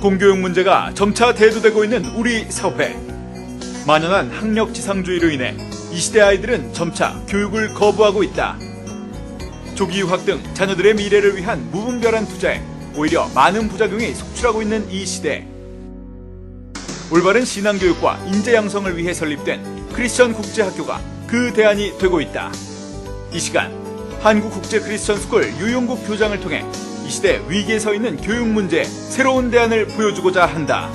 공교육 문제가 점차 대두되고 있는 우리 사회. 만연한 학력지상주의로 인해 이 시대 아이들은 점차 교육을 거부하고 있다. 조기 유학 등 자녀들의 미래를 위한 무분별한 투자에 오히려 많은 부작용이 속출하고 있는 이 시대. 올바른 신앙교육과 인재 양성을 위해 설립된 크리스천 국제학교가 그 대안이 되고 있다. 이 시간 한국국제크리스천스쿨 유용국 교장을 통해 이 시대 위기에 서 있는 교육 문제에 새로운 대안을 보여주고자 한다.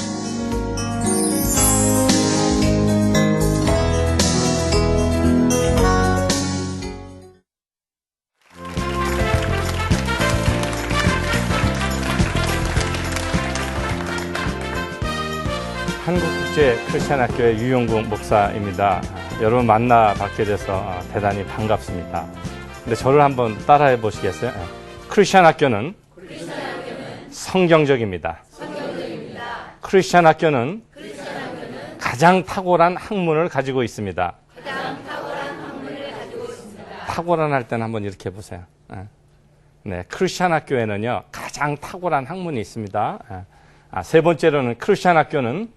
한국국제크리스천학교의 유용국 목사입니다. 여러분 만나 뵙게 돼서 대단히 반갑습니다. 근데 저를 한번 따라해 보시겠어요? 크리스천 학교는 성경적입니다. 크리스천 학교는 가장 탁월한 학문을 가지고 있습니다. 탁월한 할 때는 한번 이렇게 해보세요. 네, 크리스천 학교에는요 가장 탁월한 학문이 있습니다. 세 번째로는 크리스천 학교는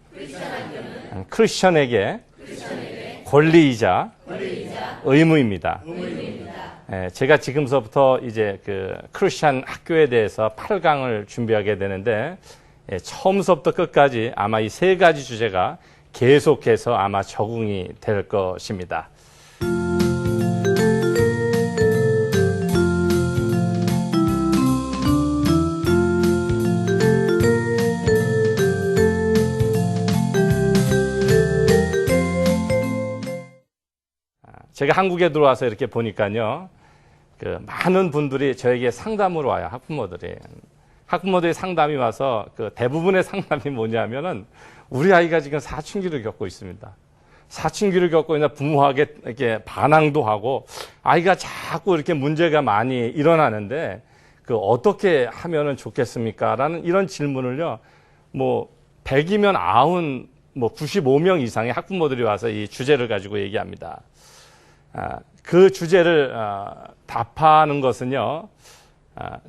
크리스천에게 권리이자 의무입니다. 제가 지금서부터 이제 그 크리스천 학교에 대해서 8강을 준비하게 되는데 처음서부터 끝까지 아마 이 세 가지 주제가 계속해서 아마 적응이 될 것입니다. 제가 한국에 들어와서 이렇게 보니까요, 그 많은 분들이 저에게 상담으로 와요. 학부모들이 상담이 와서 그 대부분의 상담이 뭐냐면은 우리 아이가 지금 사춘기를 겪고 있습니다. 사춘기를 겪고 있는 부모에게 이렇게 반항도 하고 아이가 자꾸 이렇게 문제가 많이 일어나는데 그 어떻게 하면은 좋겠습니까? 라는 이런 질문을요, 뭐 100이면 90, 뭐 95명 이상의 학부모들이 와서 이 주제를 가지고 얘기합니다. 그 주제를 답하는 것은요,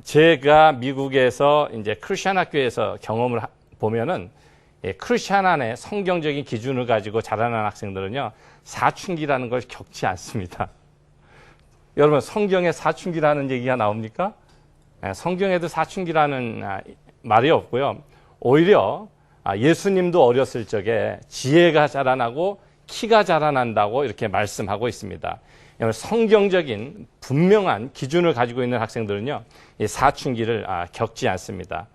제가 미국에서 이제 크리스천 학교에서 경험을 보면은 크리스천 안에 성경적인 기준을 가지고 자라난 학생들은요 사춘기라는 걸 겪지 않습니다. 여러분 성경에 사춘기라는 얘기가 나옵니까? 성경에도 사춘기라는 말이 없고요. 오히려 예수님도 어렸을 적에 지혜가 자라나고 키가 자라난다고 이렇게 말씀하고 있습니다. 성경적인 분명한 기준을 가지고 있는 학생들은요, 이 사춘기를 겪지 않습니다.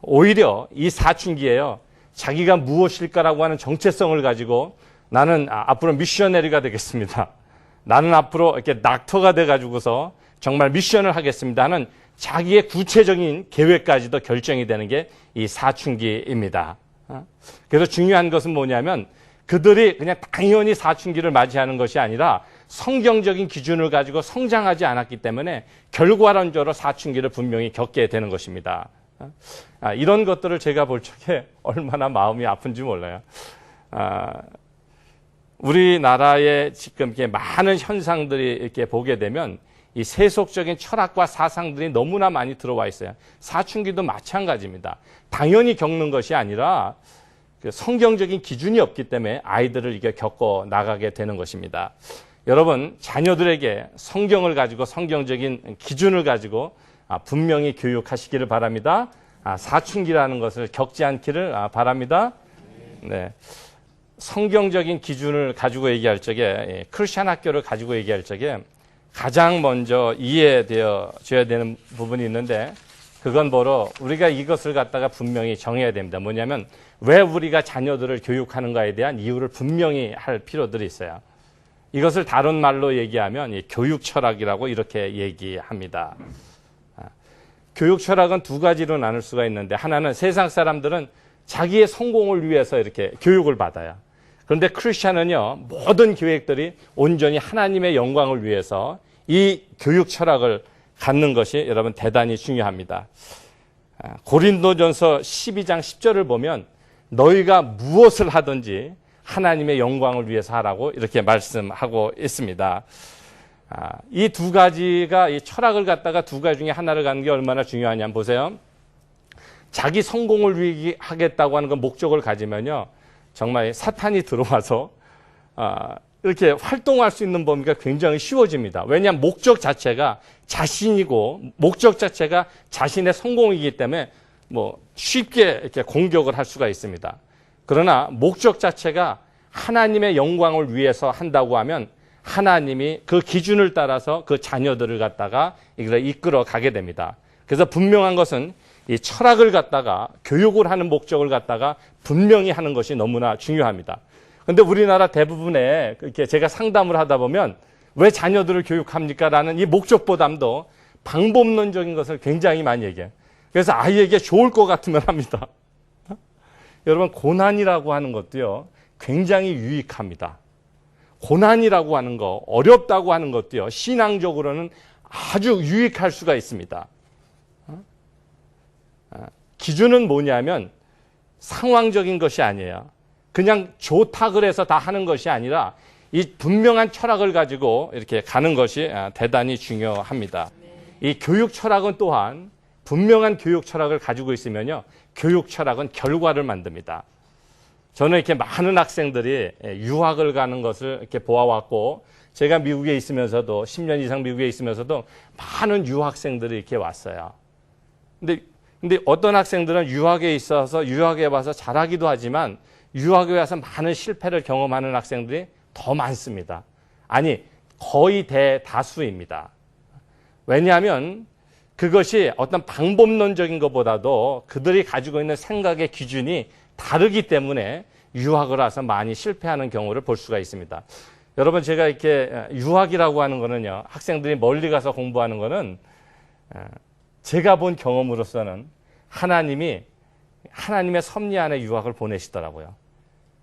오히려 이 사춘기에요, 자기가 무엇일까라고 하는 정체성을 가지고 나는 앞으로 미셔너리가 되겠습니다. 나는 앞으로 이렇게 닥터가 돼가지고서 정말 미션을 하겠습니다 하는 자기의 구체적인 계획까지도 결정이 되는 게 이 사춘기입니다. 그래서 중요한 것은 뭐냐면 그들이 그냥 당연히 사춘기를 맞이하는 것이 아니라 성경적인 기준을 가지고 성장하지 않았기 때문에 결과론적으로 사춘기를 분명히 겪게 되는 것입니다. 이런 것들을 제가 볼 적에 얼마나 마음이 아픈지 몰라요. 우리나라에 지금 이렇게 많은 현상들이 이렇게 보게 되면 이 세속적인 철학과 사상들이 너무나 많이 들어와 있어요. 사춘기도 마찬가지입니다. 당연히 겪는 것이 아니라 그 성경적인 기준이 없기 때문에 아이들을 이게 겪어 나가게 되는 것입니다. 여러분, 자녀들에게 성경을 가지고 성경적인 기준을 가지고 분명히 교육하시기를 바랍니다. 사춘기라는 것을 겪지 않기를 바랍니다. 네. 성경적인 기준을 가지고 얘기할 적에, 크리스천 학교를 가지고 얘기할 적에 가장 먼저 이해되어져야 되는 부분이 있는데, 그건 바로 우리가 이것을 갖다가 분명히 정해야 됩니다. 뭐냐면 왜 우리가 자녀들을 교육하는가에 대한 이유를 분명히 할 필요들이 있어요. 이것을 다른 말로 얘기하면 교육 철학이라고 이렇게 얘기합니다. 교육 철학은 두 가지로 나눌 수가 있는데, 하나는 세상 사람들은 자기의 성공을 위해서 이렇게 교육을 받아요. 그런데 크리스천은요, 모든 계획들이 온전히 하나님의 영광을 위해서 이 교육 철학을 갖는 것이 여러분 대단히 중요합니다. 고린도전서 12장 10절을 보면 너희가 무엇을 하든지 하나님의 영광을 위해서 하라고 이렇게 말씀하고 있습니다. 이 두 가지가 이 철학을 갖다가 두 가지 중에 하나를 갖는 게 얼마나 중요하냐 보세요. 자기 성공을 위해 하겠다고 하는 그 목적을 가지면요, 정말 사탄이 들어와서 이렇게 활동할 수 있는 범위가 굉장히 쉬워집니다. 왜냐하면 목적 자체가 자신이고 목적 자체가 자신의 성공이기 때문에 뭐 쉽게 이렇게 공격을 할 수가 있습니다. 그러나 목적 자체가 하나님의 영광을 위해서 한다고 하면 하나님이 그 기준을 따라서 그 자녀들을 갖다가 이끌어 가게 됩니다. 그래서 분명한 것은 이 철학을 갖다가 교육을 하는 목적을 갖다가 분명히 하는 것이 너무나 중요합니다. 그런데 우리나라 대부분의 이렇게 제가 상담을 하다 보면 왜 자녀들을 교육합니까? 라는 이 목적보담도 방법론적인 것을 굉장히 많이 얘기해요. 그래서 아이에게 좋을 것 같으면 합니다. 여러분, 고난이라고 하는 것도요, 굉장히 유익합니다. 고난이라고 하는 거, 어렵다고 하는 것도요, 신앙적으로는 아주 유익할 수가 있습니다. 기준은 뭐냐면 상황적인 것이 아니에요. 그냥 좋다 그래서 다 하는 것이 아니라 이 분명한 철학을 가지고 이렇게 가는 것이 대단히 중요합니다. 이 교육 철학은 또한 분명한 교육 철학을 가지고 있으면요, 교육 철학은 결과를 만듭니다. 저는 이렇게 많은 학생들이 유학을 가는 것을 이렇게 보아왔고, 제가 미국에 있으면서도 10년 이상 미국에 있으면서도 많은 유학생들이 이렇게 왔어요. 근데 어떤 학생들은 유학에 있어서 유학에 와서 잘하기도 하지만 유학에 와서 많은 실패를 경험하는 학생들이 더 많습니다. 아니, 거의 대다수입니다. 왜냐하면 그것이 어떤 방법론적인 것보다도 그들이 가지고 있는 생각의 기준이 다르기 때문에 유학을 와서 많이 실패하는 경우를 볼 수가 있습니다. 여러분, 제가 이렇게 유학이라고 하는 거는요, 학생들이 멀리 가서 공부하는 거는 제가 본 경험으로서는 하나님의 섭리 안에 유학을 보내시더라고요.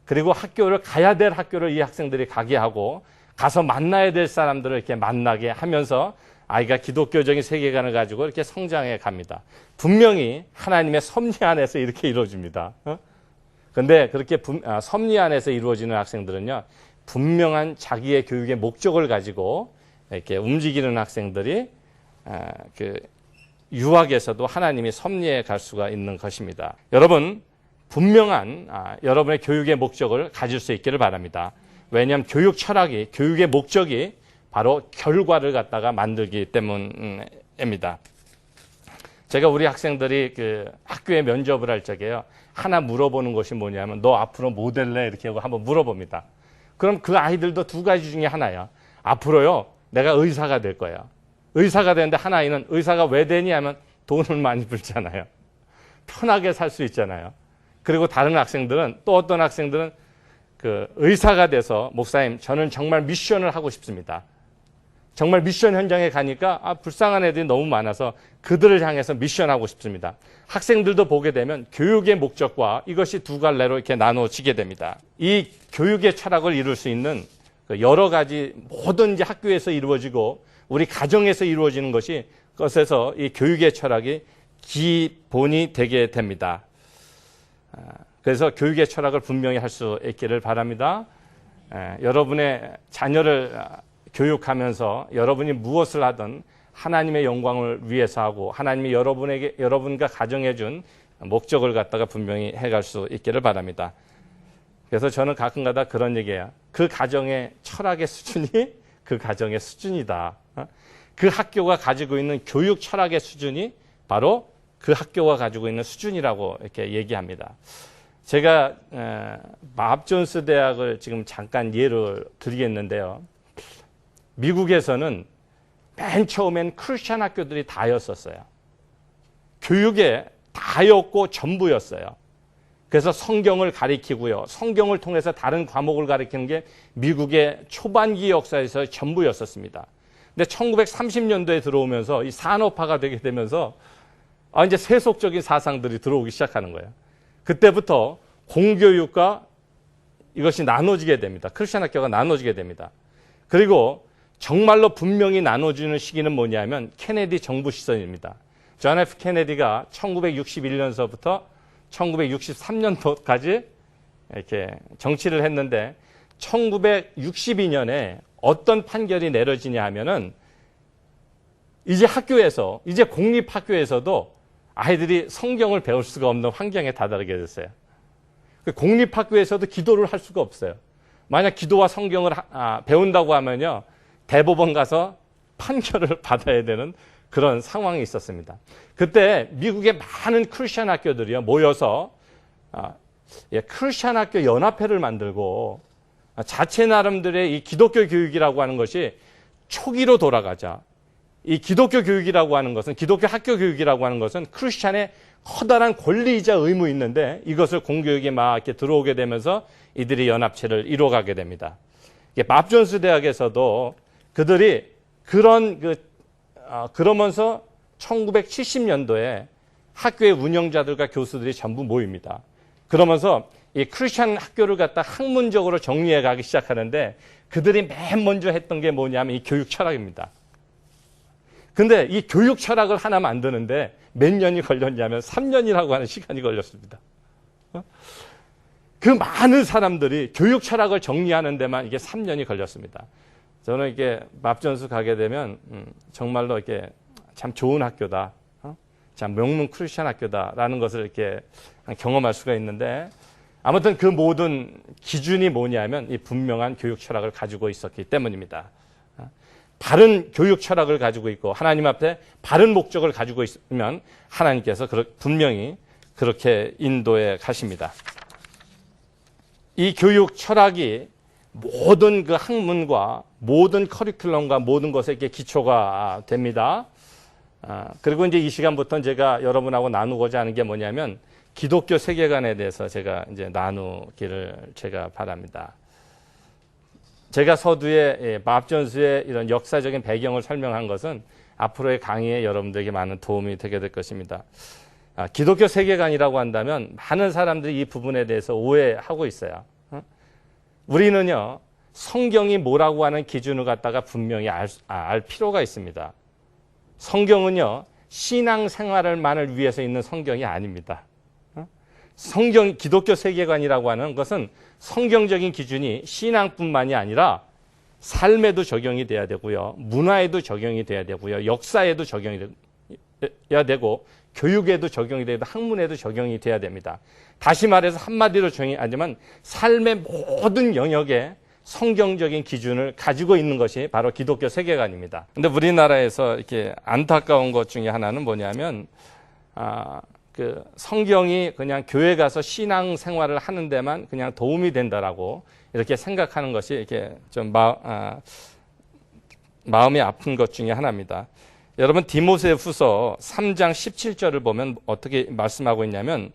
그리고 학교를 가야 될 학교를 이 학생들이 가게 하고 가서 만나야 될 사람들을 이렇게 만나게 하면서 아이가 기독교적인 세계관을 가지고 이렇게 성장해 갑니다. 분명히 하나님의 섭리 안에서 이렇게 이루어집니다. 그런데 그렇게 섭리 안에서 이루어지는 학생들은요, 분명한 자기의 교육의 목적을 가지고 이렇게 움직이는 학생들이 유학에서도 하나님이 섭리해 갈 수가 있는 것입니다. 여러분, 분명한 여러분의 교육의 목적을 가질 수 있기를 바랍니다. 왜냐하면 교육 철학이, 교육의 목적이 바로 결과를 갖다가 만들기 때문입니다. 제가 우리 학생들이 학교에 면접을 할 적에요, 하나 물어보는 것이 뭐냐면, 너 앞으로 뭐 될래? 이렇게 하고 한번 물어봅니다. 그럼 그 아이들도 두 가지 중에 하나야. 앞으로요, 내가 의사가 될 거야. 의사가 되는데 한 아이는 의사가 왜 되니 하면 돈을 많이 벌잖아요. 편하게 살 수 있잖아요. 그리고 다른 학생들은, 또 어떤 학생들은 의사가 돼서, 목사님, 저는 정말 미션을 하고 싶습니다. 정말 미션 현장에 가니까 불쌍한 애들이 너무 많아서 그들을 향해서 미션하고 싶습니다. 학생들도 보게 되면 교육의 목적과 이것이 두 갈래로 이렇게 나눠지게 됩니다. 이 교육의 철학을 이룰 수 있는 여러 가지 모든 이제 학교에서 이루어지고 우리 가정에서 이루어지는 것에서 이 교육의 철학이 기본이 되게 됩니다. 그래서 교육의 철학을 분명히 할 수 있기를 바랍니다. 여러분의 자녀를 교육하면서 여러분이 무엇을 하든 하나님의 영광을 위해서 하고 하나님이 여러분과 가정해 준 목적을 갖다가 분명히 해갈 수 있기를 바랍니다. 그래서 저는 가끔가다 그런 얘기해요. 그 가정의 철학의 수준이 그 가정의 수준이다. 그 학교가 가지고 있는 교육 철학의 수준이 바로 그 학교가 가지고 있는 수준이라고 이렇게 얘기합니다. 제가 마합존스 대학을 지금 잠깐 예를 드리겠는데요. 미국에서는 맨 처음엔 크리스찬 학교들이 다였었어요. 교육에 다였고 전부였어요. 그래서 성경을 가리키고요. 성경을 통해서 다른 과목을 가리키는 게 미국의 초반기 역사에서 전부였었습니다. 근데 1930년도에 들어오면서 이 산업화가 되게 되면서 이제 세속적인 사상들이 들어오기 시작하는 거예요. 그때부터 공교육과 이것이 나눠지게 됩니다. 크리스찬 학교가 나눠지게 됩니다. 그리고 정말로 분명히 나눠지는 시기는 뭐냐면 케네디 정부 시절입니다. 존 F 케네디가 1961년서부터 1963년도까지 이렇게 정치를 했는데 1962년에 어떤 판결이 내려지냐 하면은 이제 공립학교에서도 아이들이 성경을 배울 수가 없는 환경에 다다르게 됐어요. 공립학교에서도 기도를 할 수가 없어요. 만약 기도와 성경을 배운다고 하면요, 대법원 가서 판결을 받아야 되는 그런 상황이 있었습니다. 그때 미국의 많은 크리스천 학교들이요 모여서 크리스천 학교 연합회를 만들고 자체 나름대로의 이 기독교 교육이라고 하는 것이 초기로 돌아가자. 이 기독교 교육이라고 하는 것은, 기독교 학교 교육이라고 하는 것은 크리스천의 커다란 권리이자 의무 있는데 이것을 공교육에 막 이렇게 들어오게 되면서 이들이 연합체를 이뤄가게 됩니다. 밥 존스 대학에서도 그들이 그러면서 1970년도에 학교의 운영자들과 교수들이 전부 모입니다. 그러면서 이 크리스천 학교를 갖다 학문적으로 정리해 가기 시작하는데 그들이 맨 먼저 했던 게 뭐냐면 이 교육 철학입니다. 근데 이 교육 철학을 하나 만드는데 몇 년이 걸렸냐면 3년이라고 하는 시간이 걸렸습니다. 그 많은 사람들이 교육 철학을 정리하는 데만 이게 3년이 걸렸습니다. 저는 이게 밥 존스 가게 되면 정말로 이렇게 참 좋은 학교다, 참 명문 크리스천 학교다라는 것을 이렇게 경험할 수가 있는데, 아무튼 그 모든 기준이 뭐냐면 이 분명한 교육 철학을 가지고 있었기 때문입니다. 바른 교육 철학을 가지고 있고 하나님 앞에 바른 목적을 가지고 있으면 하나님께서 분명히 그렇게 인도해 가십니다. 이 교육 철학이 모든 그 학문과 모든 커리큘럼과 모든 것에 이렇게 기초가 됩니다. 그리고 이제 이 시간부터 제가 여러분하고 나누고자 하는 게 뭐냐면 기독교 세계관에 대해서 제가 이제 나누기를 제가 바랍니다. 제가 서두에 밥 존스의 이런 역사적인 배경을 설명한 것은 앞으로의 강의에 여러분들에게 많은 도움이 되게 될 것입니다. 기독교 세계관이라고 한다면 많은 사람들이 이 부분에 대해서 오해하고 있어요. 우리는요, 성경이 뭐라고 하는 기준을 갖다가 분명히 알 필요가 있습니다. 성경은요, 신앙생활을만을 위해서 있는 성경이 아닙니다. 기독교 세계관이라고 하는 것은 성경적인 기준이 신앙뿐만이 아니라 삶에도 적용이 돼야 되고요, 문화에도 적용이 돼야 되고요, 역사에도 적용이 돼야 되고, 교육에도 적용이 되고, 학문에도 적용이 돼야 됩니다. 다시 말해서 한마디로 정의하지만 삶의 모든 영역에 성경적인 기준을 가지고 있는 것이 바로 기독교 세계관입니다. 근데 우리나라에서 이렇게 안타까운 것 중에 하나는 뭐냐면, 그 성경이 그냥 교회 가서 신앙 생활을 하는 데만 그냥 도움이 된다라고 이렇게 생각하는 것이 이렇게 좀 마음이 아픈 것 중에 하나입니다. 여러분, 디모데후서 3장 17절을 보면 어떻게 말씀하고 있냐면,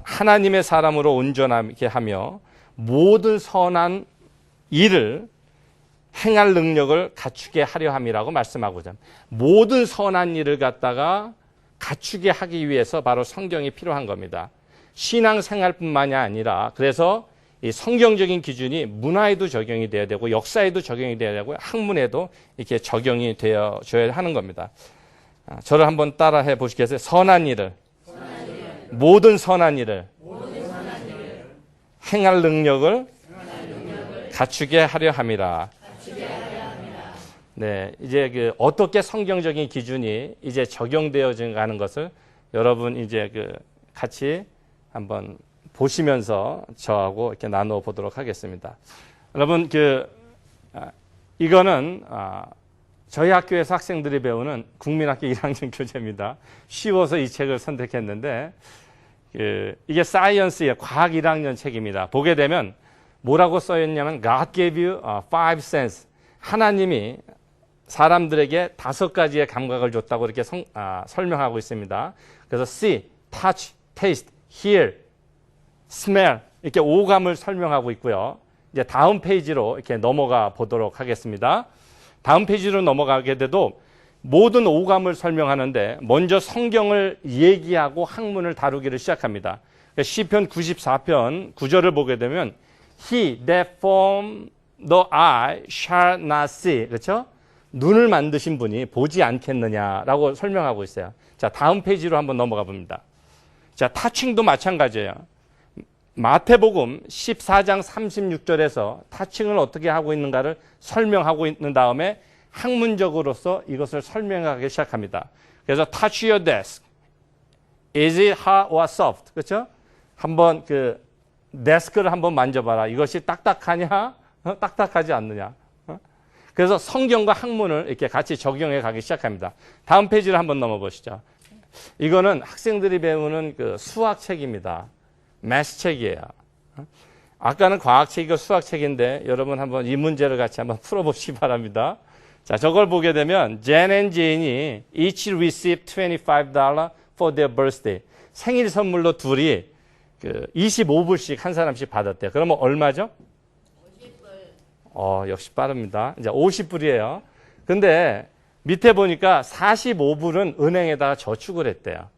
하나님의 사람으로 온전하게 하며 모든 선한 일을 행할 능력을 갖추게 하려 함이라고 말씀하고자, 모든 선한 일을 갖다가 갖추게 하기 위해서 바로 성경이 필요한 겁니다. 신앙생활뿐만이 아니라, 그래서 이 성경적인 기준이 문화에도 적용이 돼야 되고 역사에도 적용이 돼야 되고 학문에도 이렇게 적용이 되어줘야 하는 겁니다. 저를 한번 따라해 보시겠어요? 선한 일을, 모든 선한 일을 행할 능력을 갖추게 하려 함이라. 네, 이제 어떻게 성경적인 기준이 이제 적용되어져 가는 것을 여러분 이제 같이 한번 보시면서 저하고 이렇게 나누어 보도록 하겠습니다. 여러분, 이거는 저희 학교에서 학생들이 배우는 국민학교 1학년 교재입니다. 쉬워서 이 책을 선택했는데, 이게 사이언스의 과학 1학년 책입니다. 보게 되면 뭐라고 써있냐면, God gave you five senses. 하나님이 사람들에게 5가지의 감각을 줬다고 이렇게 설명하고 있습니다. 그래서 see, touch, taste, hear, smell, 이렇게 5감을 설명하고 있고요. 이제 다음 페이지로 이렇게 넘어가 보도록 하겠습니다. 다음 페이지로 넘어가게 돼도 모든 5감을 설명하는데 먼저 성경을 얘기하고 학문을 다루기를 시작합니다. 시편 94편 9절을 보게 되면 He that formed the eye shall not see. 그렇죠? 눈을 만드신 분이 보지 않겠느냐라고 설명하고 있어요. 자, 다음 페이지로 한번 넘어가 봅니다. 자, 타칭도 마찬가지예요. 마태복음 14장 36절에서 타칭을 어떻게 하고 있는가를 설명하고 있는 다음에 학문적으로서 이것을 설명하기 시작합니다. 그래서 touch your desk, Is it hard or soft? 그렇죠? 한번 그 데스크를 한번 만져봐라. 이것이 딱딱하냐? 딱딱하지 않느냐? 그래서 성경과 학문을 이렇게 같이 적용해 가기 시작합니다. 다음 페이지를 한번 넘어보시죠. 이거는 학생들이 배우는 그 수학책입니다. 매스 책이에요. 아까는 과학책이고 수학책인데 여러분 한번 이 문제를 같이 한번 풀어보시기 바랍니다. 자, 저걸 보게 되면 Jen and Jane이 each received $25 for their birthday. 생일 선물로 둘이 그 25불씩 한 사람씩 받았대요. 그러면 얼마죠? 50불. 역시 빠릅니다. 이제 50불이에요. 근데 밑에 보니까 45불은 은행에다가 저축을 했대요.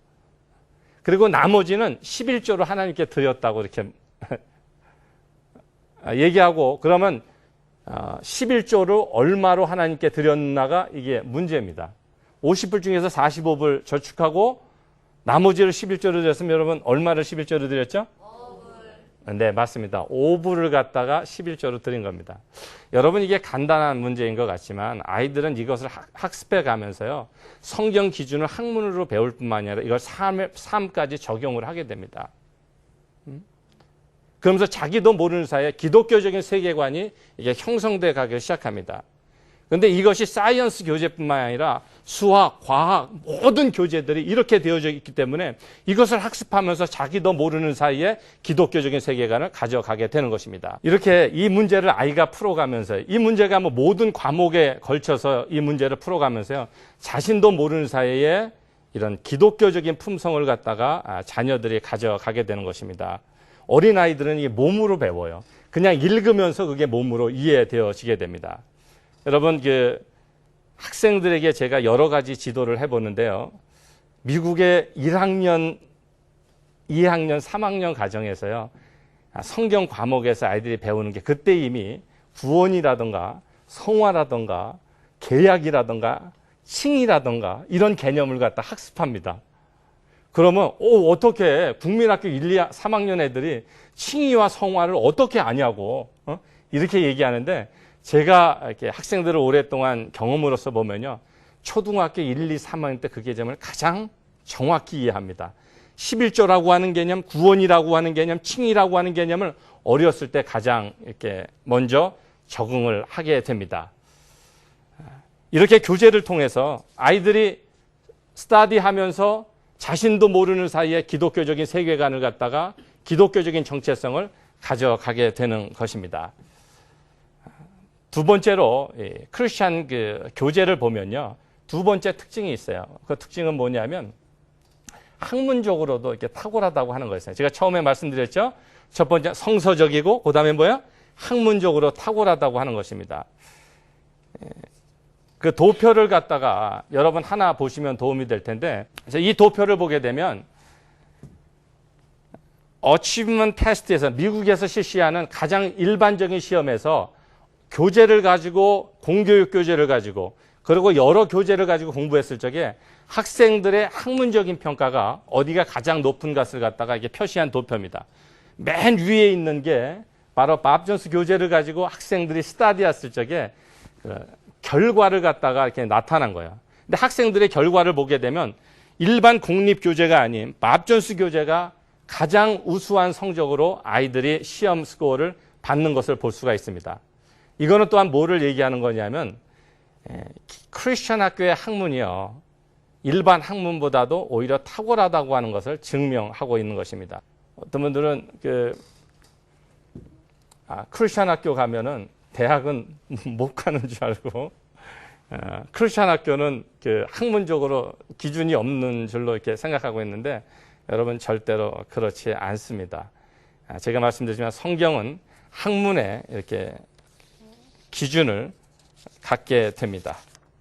그리고 나머지는 11조로 하나님께 드렸다고 이렇게 얘기하고, 그러면 11조를 얼마로 하나님께 드렸나가 이게 문제입니다. 50불 중에서 45불 저축하고 나머지를 11조로 드렸으면 여러분 얼마를 11조로 드렸죠? 5불. 네, 맞습니다. 5불을 갖다가 11조로 드린 겁니다. 여러분 이게 간단한 문제인 것 같지만 아이들은 이것을 학습해 가면서요. 성경 기준을 학문으로 배울 뿐만 아니라 이걸 삶까지 적용을 하게 됩니다. 그러면서 자기도 모르는 사이에 기독교적인 세계관이 이게 형성돼 가기 시작합니다. 그런데 이것이 사이언스 교재뿐만 아니라 수학, 과학 모든 교재들이 이렇게 되어져 있기 때문에 이것을 학습하면서 자기도 모르는 사이에 기독교적인 세계관을 가져가게 되는 것입니다. 이렇게 이 문제를 아이가 풀어가면서 이 문제가 뭐 모든 과목에 걸쳐서 이 문제를 풀어가면서요. 자신도 모르는 사이에 이런 기독교적인 품성을 갖다가 자녀들이 가져가게 되는 것입니다. 어린아이들은 이게 몸으로 배워요. 그냥 읽으면서 그게 몸으로 이해되어지게 됩니다. 여러분, 그 학생들에게 제가 여러 가지 지도를 해보는데요. 미국의 1학년, 2학년, 3학년 가정에서요. 성경 과목에서 아이들이 배우는 게 그때 이미 구원이라든가 성화라든가 계약이라든가 칭이라든가 이런 개념을 갖다 학습합니다. 그러면 어떻게 국민학교 1, 2, 3학년 애들이 칭의와 성화를 어떻게 아냐고 이렇게 얘기하는데 제가 이렇게 학생들을 오랫동안 경험으로서 보면요. 초등학교 1, 2, 3학년 때 그 개념을 가장 정확히 이해합니다. 11조라고 하는 개념, 구원이라고 하는 개념, 칭의라고 하는 개념을 어렸을 때 가장 이렇게 먼저 적응을 하게 됩니다. 이렇게 교재를 통해서 아이들이 스터디하면서 자신도 모르는 사이에 기독교적인 세계관을 갖다가 기독교적인 정체성을 가져가게 되는 것입니다. 두 번째로 크리스찬 그 교재를 보면요. 두 번째 특징이 있어요. 그 특징은 뭐냐면 학문적으로도 이렇게 탁월하다고 하는 거였어요. 제가 처음에 말씀드렸죠. 첫 번째 성서적이고 그다음에 뭐야? 학문적으로 탁월하다고 하는 것입니다. 그 도표를 갖다가 여러분 하나 보시면 도움이 될 텐데 이 도표를 보게 되면 어치브먼트 테스트에서 미국에서 실시하는 가장 일반적인 시험에서 교재를 가지고 공교육 교재를 가지고 그리고 여러 교재를 가지고 공부했을 적에 학생들의 학문적인 평가가 어디가 가장 높은 것을 갖다가 이게 표시한 도표입니다. 맨 위에 있는 게 바로 밥 존스 교재를 가지고 학생들이 스터디했을 적에 결과를 갖다가 이렇게 나타난 거예요. 근데 학생들의 결과를 보게 되면 일반 공립 교재가 아닌 밥 존스 교재가 가장 우수한 성적으로 아이들이 시험 스코어를 받는 것을 볼 수가 있습니다. 이거는 또한 뭐를 얘기하는 거냐면 크리스천 학교의 학문이요. 일반 학문보다도 오히려 탁월하다고 하는 것을 증명하고 있는 것입니다. 어떤 분들은 크리스천 학교 가면은 대학은 못 가는 줄 알고 크리스천 학교는 그 학문적으로 기준이 없는 줄로 이렇게 생각하고 있는데 여러분 절대로 그렇지 않습니다. 제가 말씀드리지만 성경은 학문에 이렇게 기준을 갖게 됩니다.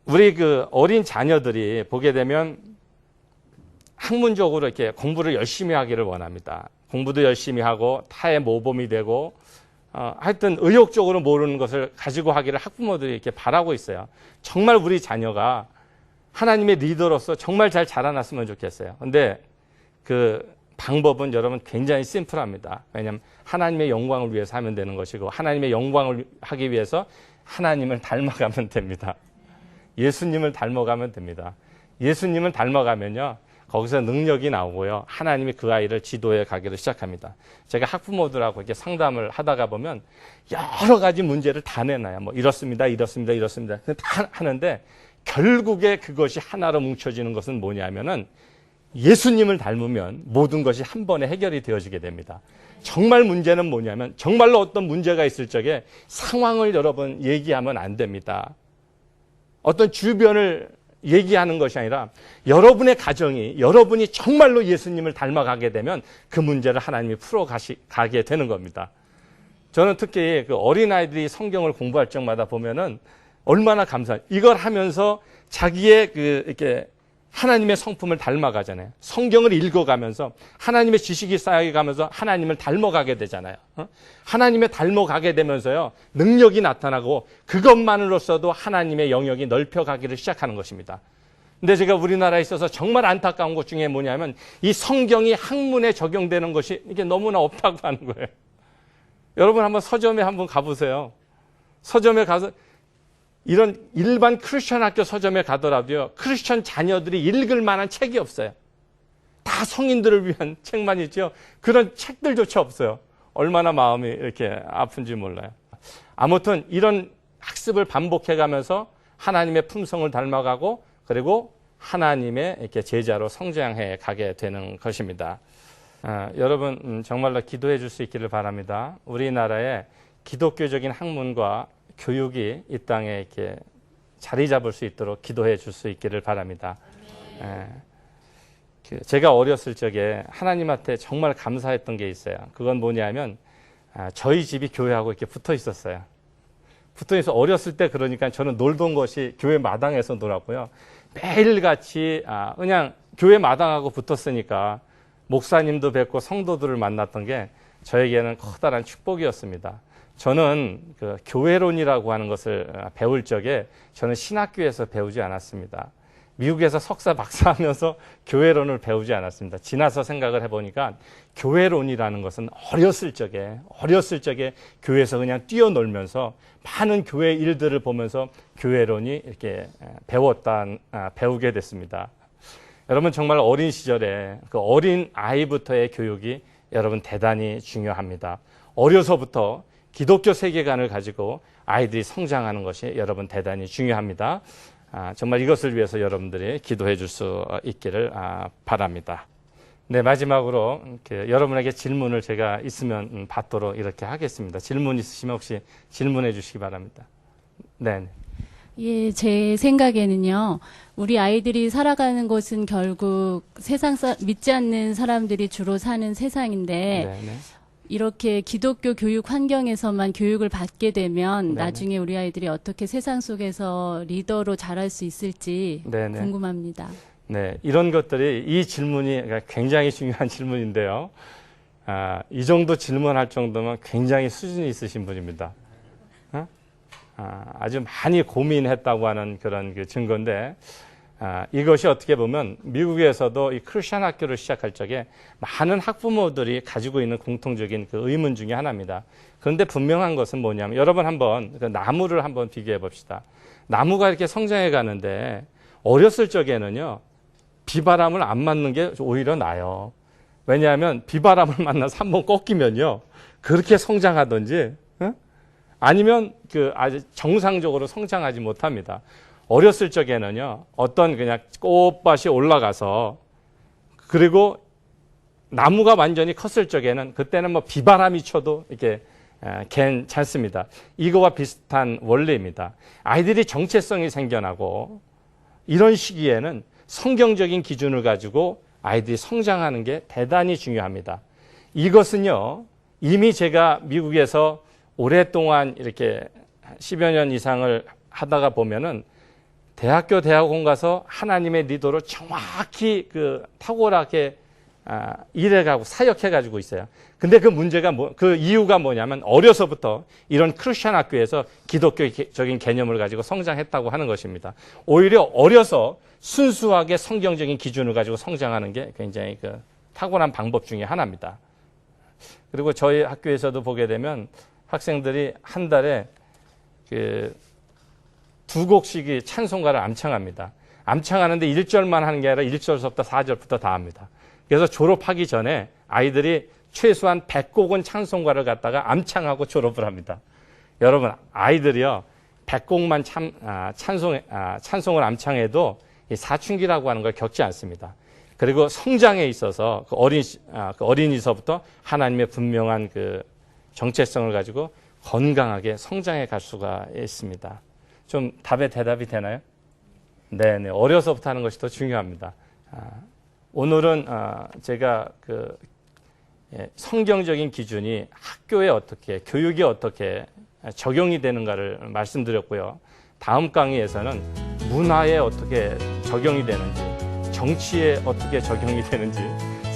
우리 그 어린 자녀들이 보게 되면 학문적으로 이렇게 공부를 열심히 하기를 원합니다. 공부도 열심히 하고 타의 모범이 되고 하여튼 의욕적으로 모르는 것을 가지고 하기를 학부모들이 이렇게 바라고 있어요. 정말 우리 자녀가 하나님의 리더로서 정말 잘 자라났으면 좋겠어요. 근데 그 방법은 여러분 굉장히 심플합니다. 왜냐하면 하나님의 영광을 위해서 하면 되는 것이고 하나님의 영광을 하기 위해서 하나님을 닮아가면 됩니다. 예수님을 닮아가면 됩니다. 예수님을 닮아가면요. 거기서 능력이 나오고요. 하나님이 그 아이를 지도해 가기를 시작합니다. 제가 학부모들하고 이렇게 상담을 하다가 보면 여러 가지 문제를 다 내놔요. 뭐 이렇습니다, 이렇습니다, 이렇습니다. 다 하는데 결국에 그것이 하나로 뭉쳐지는 것은 뭐냐면은 예수님을 닮으면 모든 것이 한 번에 해결이 되어지게 됩니다. 정말 문제는 뭐냐면 정말로 어떤 문제가 있을 적에 상황을 여러분 얘기하면 안 됩니다. 어떤 주변을 얘기하는 것이 아니라 여러분의 가정이 여러분이 정말로 예수님을 닮아가게 되면 그 문제를 하나님이 풀어가게 되는 겁니다. 저는 특히 그 어린아이들이 성경을 공부할 적마다 보면은 얼마나 이걸 하면서 자기의 이렇게 하나님의 성품을 닮아가잖아요. 성경을 읽어가면서 하나님의 지식이 쌓여가면서 하나님을 닮아가게 되잖아요. 하나님의 닮아가게 되면서요. 능력이 나타나고 그것만으로서도 하나님의 영역이 넓혀가기를 시작하는 것입니다. 근데 제가 우리나라에 있어서 정말 안타까운 것 중에 뭐냐면 이 성경이 학문에 적용되는 것이 이게 너무나 없다고 하는 거예요. 여러분 한번 서점에 한번 가보세요. 서점에 가서 이런 일반 크리스천 학교 서점에 가더라도요. 크리스천 자녀들이 읽을 만한 책이 없어요. 다 성인들을 위한 책만 있죠. 그런 책들조차 없어요. 얼마나 마음이 이렇게 아픈지 몰라요. 아무튼 이런 학습을 반복해가면서 하나님의 품성을 닮아가고 그리고 하나님의 이렇게 제자로 성장해 가게 되는 것입니다. 여러분 정말로 기도해 줄 수 있기를 바랍니다. 우리나라의 기독교적인 학문과 교육이 이 땅에 이렇게 자리 잡을 수 있도록 기도해 줄 수 있기를 바랍니다. 제가 어렸을 적에 하나님한테 정말 감사했던 게 있어요. 그건 뭐냐면 저희 집이 교회하고 이렇게 붙어 있었어요. 붙어 있어 어렸을 때 그러니까 저는 놀던 것이 교회 마당에서 놀았고요. 매일같이 그냥 교회 마당하고 붙었으니까 목사님도 뵙고 성도들을 만났던 게 저에게는 커다란 축복이었습니다. 저는 그 교회론이라고 하는 것을 배울 적에 저는 신학교에서 배우지 않았습니다. 미국에서 석사 박사하면서 교회론을 배우지 않았습니다. 지나서 생각을 해보니까 교회론이라는 것은 어렸을 적에 교회에서 그냥 뛰어놀면서 많은 교회 일들을 보면서 교회론이 이렇게 배우게 됐습니다. 여러분 정말 어린 시절에 그 어린 아이부터의 교육이 여러분 대단히 중요합니다. 어려서부터 기독교 세계관을 가지고 아이들이 성장하는 것이 여러분 대단히 중요합니다. 정말 이것을 위해서 여러분들이 기도해 줄 수 있기를 바랍니다. 네, 마지막으로 여러분에게 질문을 제가 있으면 받도록 이렇게 하겠습니다. 질문 있으시면 혹시 질문해 주시기 바랍니다. 네. 예, 제 생각에는요, 우리 아이들이 살아가는 곳은 결국 믿지 않는 사람들이 주로 사는 세상인데, 네네. 이렇게 기독교 교육 환경에서만 교육을 받게 되면 네네. 나중에 우리 아이들이 어떻게 세상 속에서 리더로 자랄 수 있을지 네네. 궁금합니다. 네, 이런 것들이 이 질문이 굉장히 중요한 질문인데요. 이 정도 질문할 정도면 굉장히 수준이 있으신 분입니다. 아주 많이 고민했다고 하는 그런 그 증거인데 이것이 어떻게 보면 미국에서도 이 크리스천 학교를 시작할 적에 많은 학부모들이 가지고 있는 공통적인 그 의문 중에 하나입니다. 그런데 분명한 것은 뭐냐면 여러분 한번 그 나무를 한번 비교해 봅시다. 나무가 이렇게 성장해 가는데 어렸을 적에는요 비바람을 안 맞는 게 오히려 나아요. 왜냐하면 비바람을 만나서 한번 꺾이면요 그렇게 성장하든지 아니면 아주 정상적으로 성장하지 못합니다. 어렸을 적에는요, 어떤 그냥 꽃밭이 올라가서, 그리고 나무가 완전히 컸을 적에는, 그때는 뭐 비바람이 쳐도 이렇게 괜찮습니다. 이거와 비슷한 원리입니다. 아이들이 정체성이 생겨나고, 이런 시기에는 성경적인 기준을 가지고 아이들이 성장하는 게 대단히 중요합니다. 이것은요, 이미 제가 미국에서 오랫동안 이렇게 10여 년 이상을 하다가 보면은 대학교, 대학원 가서 하나님의 리더로 정확히 탁월하게 일해가고 사역해가지고 있어요. 근데 그 문제가 그 이유가 뭐냐면 어려서부터 이런 크리스천 학교에서 기독교적인 개념을 가지고 성장했다고 하는 것입니다. 오히려 어려서 순수하게 성경적인 기준을 가지고 성장하는 게 굉장히 탁월한 방법 중에 하나입니다. 그리고 저희 학교에서도 보게 되면 학생들이 한 달에 2곡씩이 찬송가를 암창합니다. 암창하는데 1절만 하는 게 아니라 1절서부터 4절부터 다 합니다. 그래서 졸업하기 전에 아이들이 최소한 100곡은 찬송가를 갖다가 암창하고 졸업을 합니다. 여러분, 아이들이요, 100곡만 찬송을 암창해도 이 사춘기라고 하는 걸 겪지 않습니다. 그리고 성장에 있어서 그 어린이서부터 하나님의 분명한 그 정체성을 가지고 건강하게 성장해 갈 수가 있습니다. 좀 답에 대답이 되나요? 네, 어려서부터 하는 것이 더 중요합니다. 오늘은 제가 성경적인 기준이 학교에 어떻게, 교육에 어떻게 적용이 되는가를 말씀드렸고요. 다음 강의에서는 문화에 어떻게 적용이 되는지, 정치에 어떻게 적용이 되는지,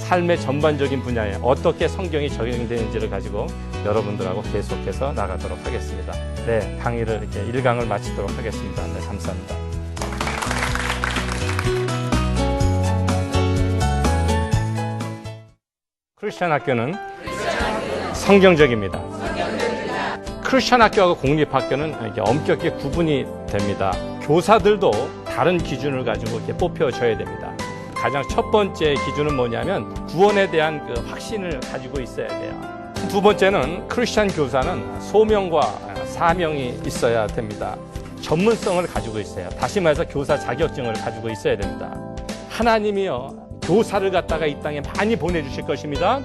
삶의 전반적인 분야에 어떻게 성경이 적용이 되는지를 가지고 여러분들하고 계속해서 나가도록 하겠습니다. 네, 강의를 이렇게 1강을 마치도록 하겠습니다. 네, 감사합니다. 크리스천 학교는 성경적입니다. 크리스천 학교하고 공립학교는 이게 엄격히 구분이 됩니다. 교사들도 다른 기준을 가지고 이렇게 뽑혀져야 됩니다. 가장 첫 번째 기준은 뭐냐면 구원에 대한 그 확신을 가지고 있어야 돼요. 두 번째는 크리스천 교사는 소명과 사명이 있어야 됩니다. 전문성을 가지고 있어요. 다시 말해서 교사 자격증을 가지고 있어야 됩니다. 하나님이요, 교사를 갖다가 이 땅에 많이 보내주실 것입니다.